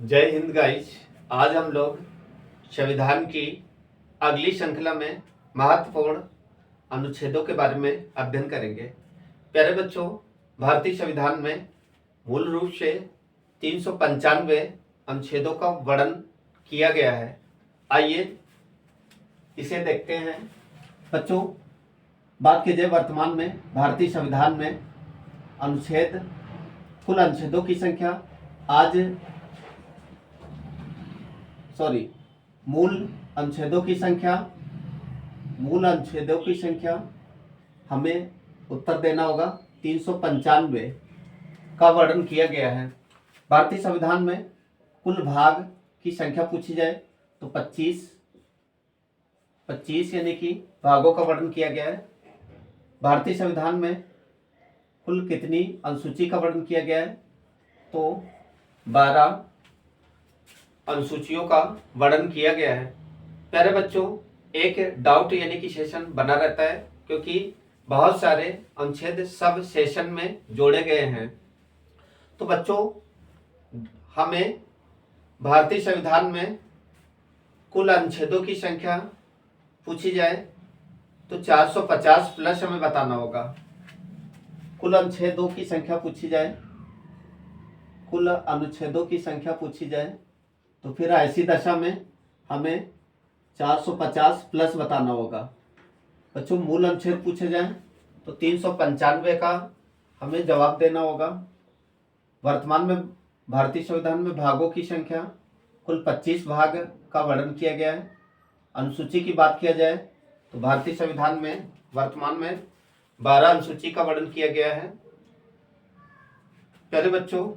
जय हिंद गाइस। आज हम लोग संविधान की अगली श्रृंखला में महत्वपूर्ण अनुच्छेदों के बारे में अध्ययन करेंगे। प्यारे बच्चों, भारतीय संविधान में मूल रूप से 395 अनुच्छेदों का वर्णन किया गया है। आइए इसे देखते हैं। बच्चों, बात की जाए वर्तमान में भारतीय संविधान में कुल अनुच्छेदों की संख्या मूल अनुच्छेदों की संख्या हमें उत्तर देना होगा। 395 का वर्णन किया गया है। भारतीय संविधान में कुल भाग की संख्या पूछी जाए तो 25 यानी कि भागों का वर्णन किया गया है। भारतीय संविधान में कुल कितनी अनुसूची का वर्णन किया गया है तो 12 अनुसूचियों का वर्णन किया गया है। प्यारे बच्चों, एक डाउट यानी कि सेशन बना रहता है क्योंकि बहुत सारे अनुच्छेद सब सेशन में जोड़े गए हैं। तो बच्चों, हमें भारतीय संविधान में कुल अनुच्छेदों की संख्या पूछी जाए तो 450 प्लस हमें बताना होगा। कुल अनुच्छेदों की संख्या पूछी जाए तो फिर ऐसी दशा में हमें 450 प्लस बताना होगा। बच्चों, मूल अनुच्छेद पूछे जाए तो 395 का हमें जवाब देना होगा। वर्तमान में भारतीय संविधान में भागों की संख्या कुल 25 भाग का वर्णन किया गया है। अनुसूची की बात किया जाए तो भारतीय संविधान में वर्तमान में 12 अनुसूची का वर्णन किया गया है। प्यारे बच्चों,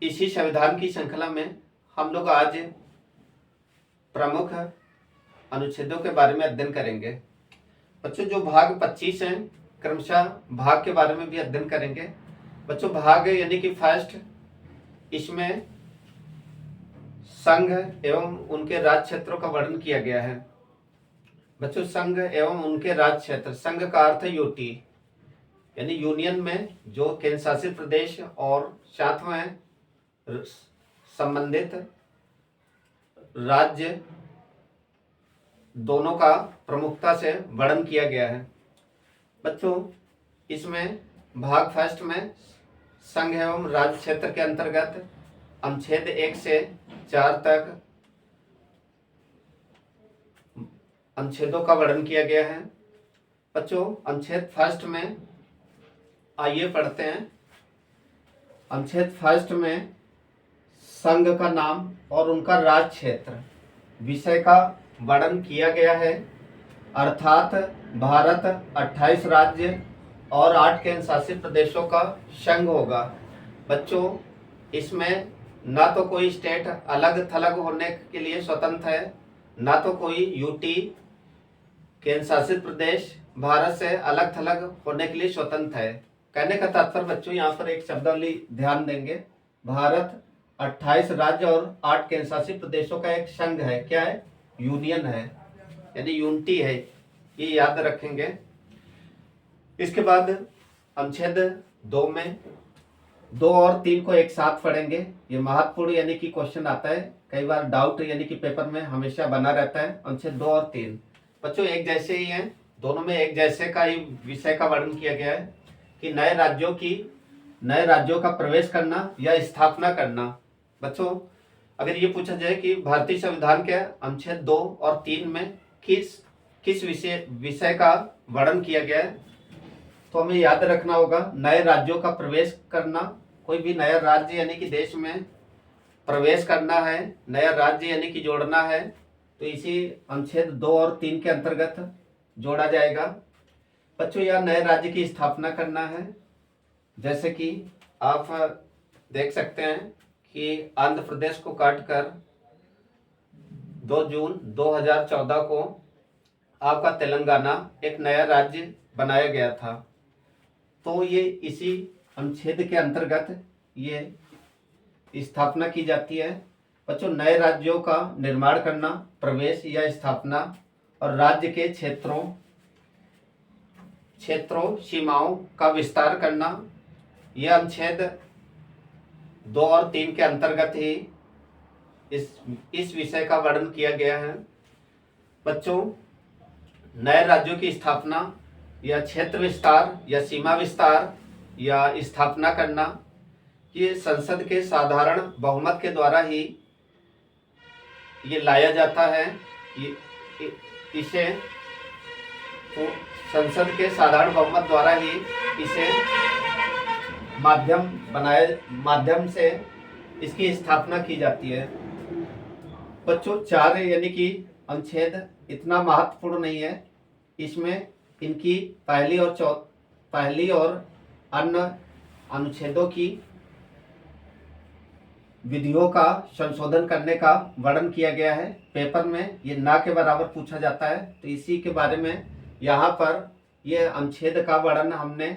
इसी संविधान की श्रृंखला में हम लोग आज प्रमुख अनुच्छेदों के बारे में अध्ययन करेंगे। बच्चों, जो भाग 25 हैं, क्रमशः भाग के बारे में भी अध्ययन करेंगे। बच्चों, भाग यानी कि फर्स्ट, इसमें संघ एवं उनके राज्य क्षेत्रों का वर्णन किया गया है। बच्चों, संघ एवं उनके राज्य क्षेत्र, संघ का अर्थ है यूटी यानी यूनियन में जो केंद्र शासित प्रदेश और साथ में संबंधित राज्य दोनों का प्रमुखता से वर्णन किया गया है। बच्चों, इसमें भाग फर्स्ट में संघ एवं राज्य क्षेत्र के अंतर्गत अनुच्छेद 1 से 4 तक अनुच्छेदों का वर्णन किया गया है। बच्चों, अनुच्छेद फर्स्ट में आइए पढ़ते हैं। अनुच्छेद फर्स्ट में संघ का नाम और उनका राज्य क्षेत्र विषय का वर्णन किया गया है। अर्थात भारत 28 राज्य और 8 केंद्र शासित प्रदेशों का संघ होगा। बच्चों, इसमें ना तो कोई स्टेट अलग थलग होने के लिए स्वतंत्र है, ना तो कोई यूटी केंद्र शासित प्रदेश भारत से अलग थलग होने के लिए स्वतंत्र है। कहने का तात्पर्य बच्चों, यहाँ पर एक शब्दावली ध्यान देंगे। भारत 28 राज्य और 8 केंद्र शासित प्रदेशों का एक संघ है। क्या है? यूनियन है, यानी यूनिटी है। ये याद रखेंगे। इसके बाद अनुच्छेद 2 में 2 और 3 को एक साथ पढ़ेंगे। ये महत्वपूर्ण यानी कि क्वेश्चन आता है, कई बार डाउट यानी कि पेपर में हमेशा बना रहता है। अनुच्छेद 2 और 3 बच्चों एक जैसे ही हैं, दोनों में एक जैसे का ही विषय का वर्णन किया गया है कि नए राज्यों का प्रवेश करना या स्थापना करना। बच्चों, अगर ये पूछा जाए कि भारतीय संविधान के अनुच्छेद 2 और 3 में किस विषय का वर्णन किया गया है, तो हमें याद रखना होगा नए राज्यों का प्रवेश करना। कोई भी नया राज्य यानी कि देश में प्रवेश करना है, नया राज्य यानी कि जोड़ना है, तो इसी अनुच्छेद 2 और 3 के अंतर्गत जोड़ा जाएगा। बच्चों, यह नए राज्य की स्थापना करना है। जैसे कि आप देख सकते हैं कि आंध्र प्रदेश को काटकर 2 जून 2014 को आपका तेलंगाना एक नया राज्य बनाया गया था। तो ये इसी अनुच्छेद के अंतर्गत ये स्थापना की जाती है। बच्चों, नए राज्यों का निर्माण करना, प्रवेश या स्थापना और राज्य के सीमाओं का विस्तार करना, यह अनुच्छेद 2 और 3 के अंतर्गत ही इस विषय का वर्णन किया गया है। बच्चों, नए राज्यों की स्थापना या क्षेत्र विस्तार या सीमा विस्तार या स्थापना करना, ये संसद के साधारण बहुमत के द्वारा ही ये लाया जाता है। इसे संसद के साधारण बहुमत द्वारा ही इसे माध्यम से इसकी स्थापना की जाती है। बच्चों, 4 यानी कि अनुच्छेद इतना महत्वपूर्ण नहीं है। इसमें इनकी पहली और अन्य अनुच्छेदों की विधियों का संशोधन करने का वर्णन किया गया है। पेपर में ये ना के बराबर पूछा जाता है, तो इसी के बारे में यहाँ पर ये अनुच्छेद का वर्णन हमने,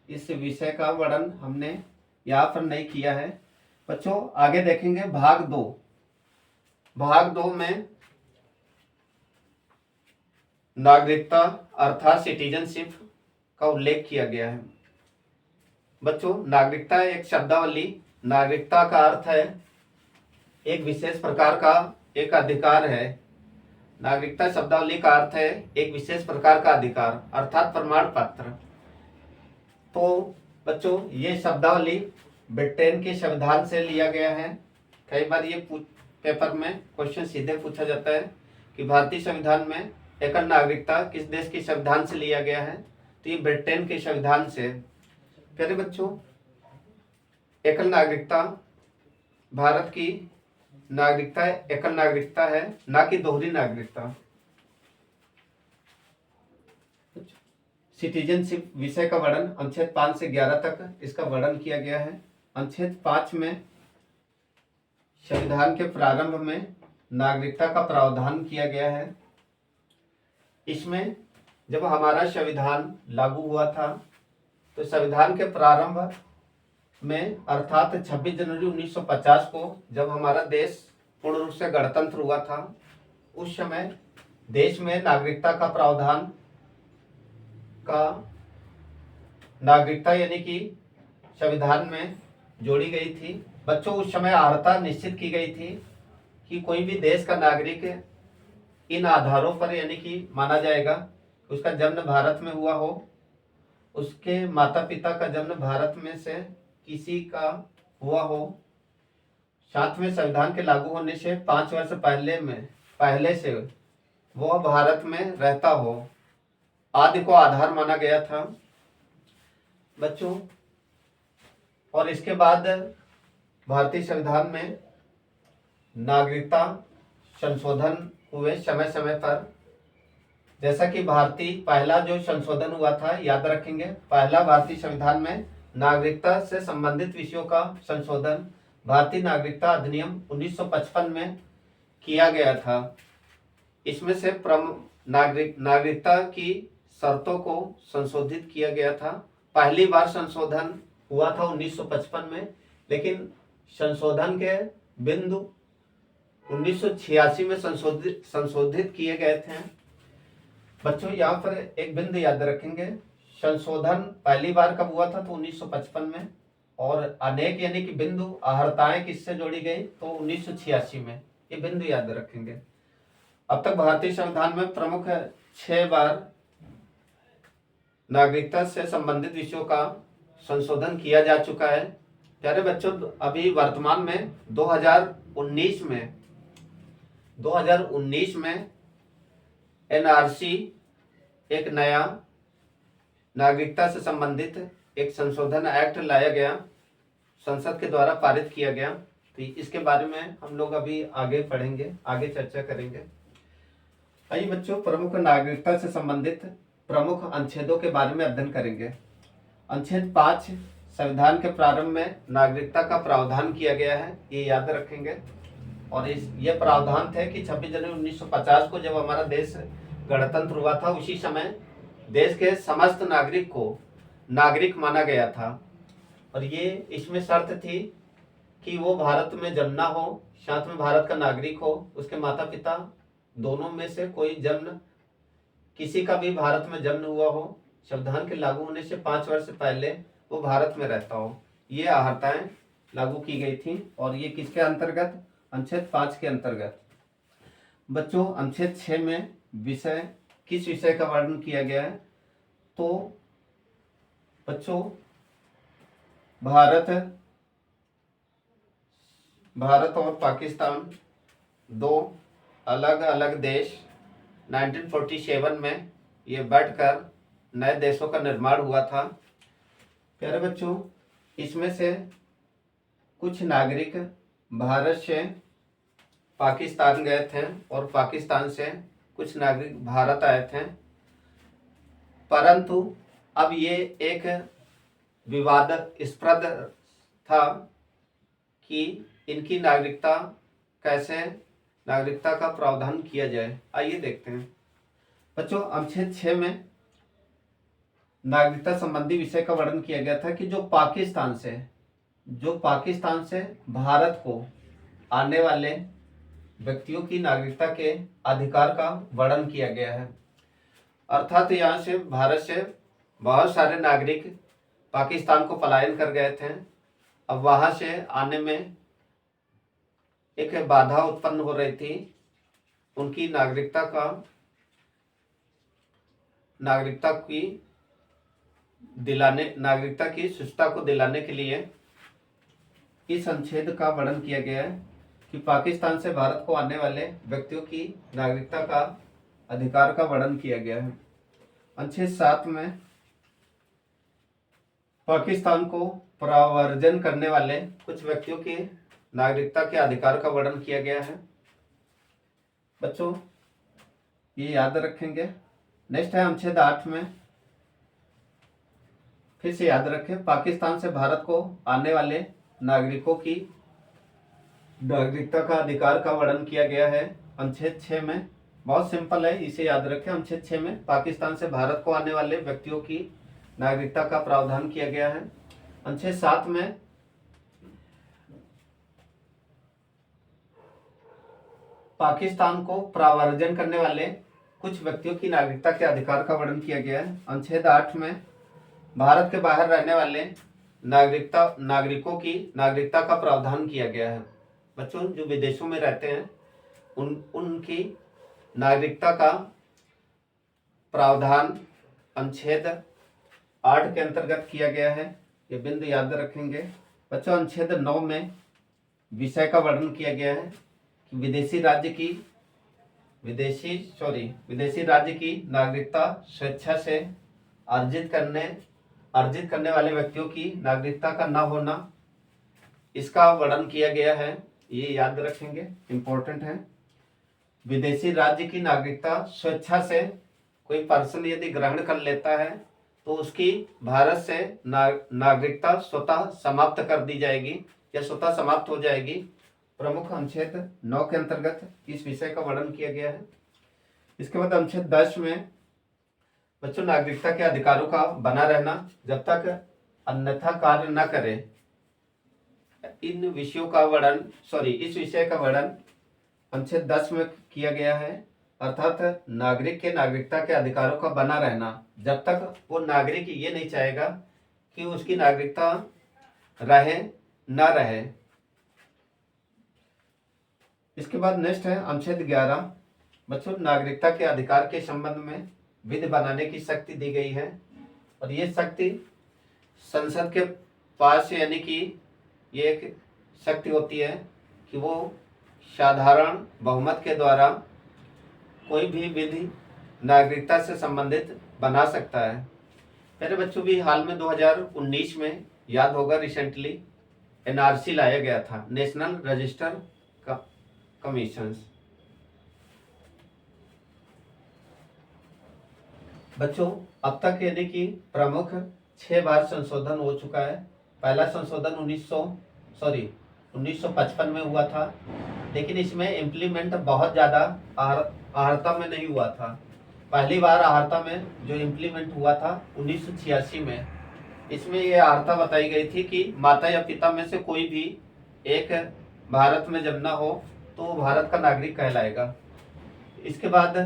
इस विषय का वर्णन हमने यहाँ पर नहीं किया है। बच्चों, आगे देखेंगे भाग 2। भाग 2 में नागरिकता अर्थात सिटीजनशिप का उल्लेख किया गया है। बच्चों, नागरिकता एक शब्दावली। नागरिकता का अर्थ है एक विशेष प्रकार का एक अधिकार है। नागरिकता शब्दावली का अर्थ है एक विशेष प्रकार का अधिकार अर्थात प्रमाण पत्र। तो बच्चों, ये शब्दावली ब्रिटेन के संविधान से लिया गया है। कई बार ये पेपर में क्वेश्चन सीधे पूछा जाता है कि भारतीय संविधान में एकल नागरिकता किस देश के संविधान से लिया गया है, तो ये ब्रिटेन के संविधान से। प्यारे बच्चों, एकल नागरिकता, भारत की नागरिकता एकल नागरिकता है, ना कि दोहरी नागरिकता। सिटीजनशिप विषय का वर्णन अनुच्छेद 5 से 11 तक इसका वर्णन किया गया है। अनुच्छेद 5 में संविधान के प्रारंभ में नागरिकता का प्रावधान किया गया है। इसमें जब हमारा संविधान लागू हुआ था, तो संविधान के प्रारंभ में अर्थात 26 जनवरी 1950 को जब हमारा देश पूर्ण रूप से गणतंत्र हुआ था, उस समय देश में नागरिकता का प्रावधान का नागरिकता यानी कि संविधान में जोड़ी गई थी। बच्चों, उस समय अर्हता निश्चित की गई थी कि कोई भी देश का नागरिक इन आधारों पर यानी कि माना जाएगा उसका जन्म भारत में हुआ हो, उसके माता पिता का जन्म भारत में से किसी का हुआ हो, साथ में संविधान के लागू होने से 5 वर्ष पहले से वह भारत में रहता हो, आदि को आधार माना गया था। बच्चों, और इसके बाद भारतीय संविधान में नागरिकता संशोधन हुए समय समय पर। जैसा कि पहला जो संशोधन हुआ था, याद रखेंगे, पहला भारतीय संविधान में नागरिकता से संबंधित विषयों का संशोधन भारतीय नागरिकता अधिनियम 1955 में किया गया था। इसमें से नागरिकता की शर्तों को संशोधित किया गया था। पहली बार संशोधन हुआ था 1955 में, लेकिन संशोधन के बिंदु 1986 में संशोधित किए गए थे। बच्चों, यहाँ पर एक बिंदु याद रखेंगे, संशोधन पहली बार कब हुआ था, तो 1955 में, और अनेक यानी कि बिंदु अहर्ताएं किससे जोड़ी गई, तो 1986 में। ये बिंदु याद रखेंगे। अब तक भारतीय संविधान में प्रमुख 6 बार नागरिकता से संबंधित विषयों का संशोधन किया जा चुका है। प्यारे बच्चों, अभी वर्तमान में 2019 में एनआरसी एक नया नागरिकता से संबंधित एक संशोधन एक्ट लाया गया, संसद के द्वारा पारित किया गया। तो इसके बारे में हम लोग अभी आगे पढ़ेंगे, आगे चर्चा करेंगे। आइए बच्चों, प्रमुख नागरिकता से संबंधित प्रमुख अनुच्छेदों के बारे में अध्ययन करेंगे। अनुच्छेद 5 संविधान के प्रारंभ में नागरिकता का प्रावधान किया गया है, ये याद रखेंगे। और ये प्रावधान थे कि 26 जनवरी 1950 को जब हमारा देश गणतंत्र हुआ था, उसी समय देश के समस्त नागरिक को नागरिक माना गया था। और ये इसमें शर्त थी कि वो भारत में जन्मा हो, साथ में भारत का नागरिक हो, उसके माता पिता दोनों में से कोई किसी का भी भारत में जन्म हुआ हो, संविधान के लागू होने से 5 वर्ष पहले वो भारत में रहता हो। ये अहर्ताएं लागू की गई थी। और ये किसके अंतर्गत, अनुच्छेद 5 के अंतर्गत। बच्चों अनुच्छेद 6 में विषय किस विषय का वर्णन किया गया है? तो बच्चों भारत और पाकिस्तान दो अलग अलग देश 1947 में ये बैठकर नए देशों का निर्माण हुआ था। प्यारे बच्चों, इसमें से कुछ नागरिक भारत से पाकिस्तान गए थे और पाकिस्तान से कुछ नागरिक भारत आए थे, परंतु अब ये एक विवादास्पद था कि इनकी नागरिकता का प्रावधान किया जाए। आइए देखते हैं। बच्चों अनुच्छेद 6 में नागरिकता संबंधी विषय का वर्णन किया गया था कि जो पाकिस्तान से भारत को आने वाले व्यक्तियों की नागरिकता के अधिकार का वर्णन किया गया है। अर्थात यहाँ से भारत से बहुत सारे नागरिक पाकिस्तान को पलायन कर गए थे। अब वहाँ से आने में एक बाधा उत्पन्न हो रही थी। उनकी नागरिकता की सुष्ठुता को दिलाने के लिए इस अनुच्छेद का वर्णन किया गया है कि पाकिस्तान से भारत को आने वाले व्यक्तियों की नागरिकता का अधिकार का वर्णन किया गया है। अनुच्छेद 7 में पाकिस्तान को प्रव्रजन करने वाले कुछ व्यक्तियों की नागरिकता के अधिकार का वर्णन किया गया है। बच्चों ये याद रखेंगे। नेक्स्ट है अनुच्छेद 8 में, फिर से याद रखें, पाकिस्तान से भारत को आने वाले नागरिकों की नागरिकता का अधिकार का वर्णन किया गया है अनुच्छेद 6 में। बहुत सिंपल है, इसे याद रखें। अनुच्छेद 6 में पाकिस्तान से भारत को आने वाले व्यक्तियों की नागरिकता का प्रावधान किया गया है। अनुच्छेद 7 में पाकिस्तान को प्रव्रजन करने वाले कुछ व्यक्तियों की नागरिकता के अधिकार का वर्णन किया गया है। अनुच्छेद 8 में भारत के बाहर रहने वाले नागरिकों की नागरिकता का प्रावधान किया गया है। बच्चों जो विदेशों में रहते हैं उनकी नागरिकता का प्रावधान अनुच्छेद 8 के अंतर्गत किया गया है। ये बिंदु याद रखेंगे। बच्चों अनुच्छेद 9 में विषय का वर्णन किया गया है कि विदेशी राज्य की नागरिकता स्वेच्छा से अर्जित करने वाले व्यक्तियों की नागरिकता का न होना, इसका वर्णन किया गया है। ये याद रखेंगे, इंपॉर्टेंट है। विदेशी राज्य की नागरिकता स्वेच्छा से कोई पर्सन यदि ग्रहण कर लेता है तो उसकी भारत से नागरिकता स्वतः समाप्त कर दी जाएगी या स्वतः समाप्त हो जाएगी। प्रमुख अनुच्छेद 9 के अंतर्गत इस विषय का वर्णन किया गया है। इसके बाद अनुच्छेद 10 में बच्चों नागरिकता के अधिकारों का बना रहना जब तक अन्यथा कार्य न करे, इस विषय का वर्णन अनुच्छेद 10 में किया गया है। अर्थात नागरिक के नागरिकता के अधिकारों का बना रहना जब तक वो नागरिक ये नहीं चाहेगा कि उसकी नागरिकता रहे न रहे। इसके बाद नेक्स्ट है अनुच्छेद 11। बच्चों नागरिकता के अधिकार के संबंध में विधि बनाने की शक्ति दी गई है और ये शक्ति संसद के पास, यानी कि ये एक शक्ति होती है कि वो साधारण बहुमत के द्वारा कोई भी विधि नागरिकता से संबंधित बना सकता है। मेरे बच्चों भी हाल में 2019 में याद होगा रिसेंटली NRC लाया गया था, नेशनल रजिस्टर कमीशन। बच्चों अब तक यानी कि प्रमुख 6 बार संशोधन हो चुका है। पहला संशोधन 1955 में हुआ था, लेकिन इसमें इम्प्लीमेंट बहुत ज़्यादा आहर्ता में नहीं हुआ था। पहली बार आहर्ता में जो इम्प्लीमेंट हुआ था 1986 में। इसमें ये आहर्ता बताई गई थी कि माता या पिता में से कोई भी एक भारत में जब ना हो तो वो भारत का नागरिक कहलाएगा। इसके बाद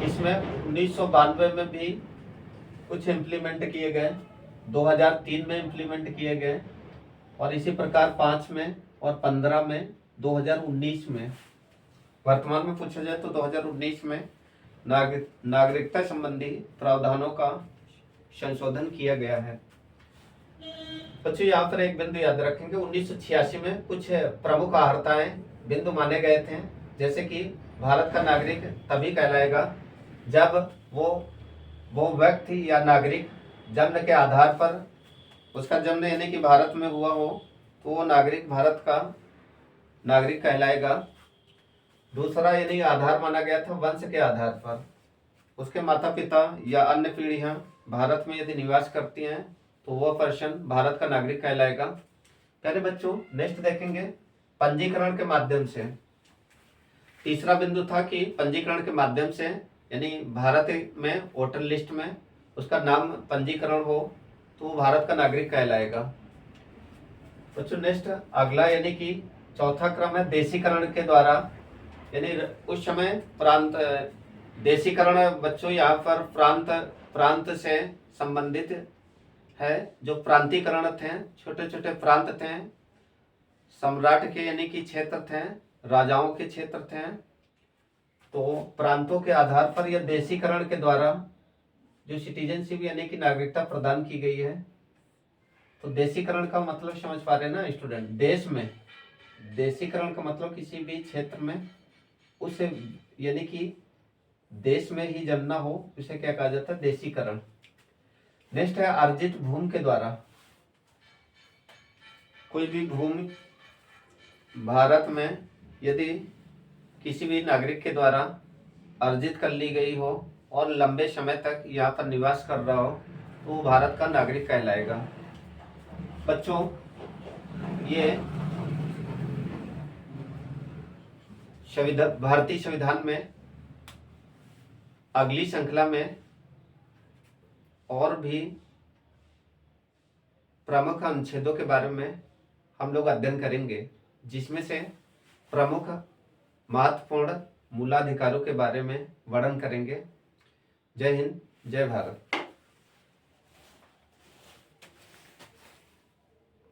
इसमें 1992 में भी कुछ इम्प्लीमेंट किए गए, 2003 में इम्प्लीमेंट किए गए और इसी प्रकार 5 में और 15 में 2019 में, वर्तमान में पूछा जाए तो 2019 में नागरिकता संबंधी प्रावधानों का संशोधन किया गया है। बच्चों यहाँ पर एक बिंदु याद रखेंगे, 1986 में कुछ प्रमुख आहर्ताएं बिंदु माने गए थे, जैसे कि भारत का नागरिक तभी कहलाएगा जब वो व्यक्ति या नागरिक जन्म के आधार पर, उसका जन्म यानी कि भारत में हुआ हो तो वो नागरिक भारत का नागरिक कहलाएगा। दूसरा यानी आधार माना गया था वंश के आधार पर, उसके माता पिता या अन्य पीढ़ियां भारत में यदि निवास करती हैं तो वह पर्सन भारत का नागरिक कहलाएगा। प्यारे बच्चों, नेक्स्ट देखेंगे पंजीकरण के माध्यम से। तीसरा बिंदु था कि पंजीकरण के माध्यम से, यानी भारत में वोटर लिस्ट में उसका नाम पंजीकरण हो तो वो भारत का नागरिक कहलाएगा। बच्चों नेक्स्ट अगला यानी कि चौथा क्रम है देशीकरण के द्वारा, यानी उस समय प्रांत देशीकरण बच्चों यहाँ पर प्रांत से संबंधित है। जो प्रांतीकरण थे, छोटे छोटे प्रांत थे, सम्राट के यानी कि क्षेत्र थे, राजाओं के क्षेत्र थे, तो प्रांतों के आधार पर या देशीकरण के द्वारा जो सिटीजनशिप यानी कि नागरिकता प्रदान की गई है। तो देशीकरण का मतलब समझ पा रहे हैं ना स्टूडेंट? देश में देशीकरण का मतलब किसी भी क्षेत्र में उस यानी कि देश में ही जन्मना हो, उसे क्या कहा जाता है? देशीकरण। नेक्स्ट है अर्जित भूमि के द्वारा। कोई भी भूमि भारत में यदि किसी भी नागरिक के द्वारा अर्जित कर ली गई हो और लंबे समय तक यहाँ पर निवास कर रहा हो तो वो भारत का नागरिक कहलाएगा। बच्चों ये भारतीय संविधान में अगली श्रृंखला में और भी प्रमुख अनुच्छेदों के बारे में हम लोग अध्ययन करेंगे, जिसमें से प्रमुख महत्वपूर्ण मूलाधिकारों के बारे में वर्णन करेंगे। जय हिंद, जय भारत।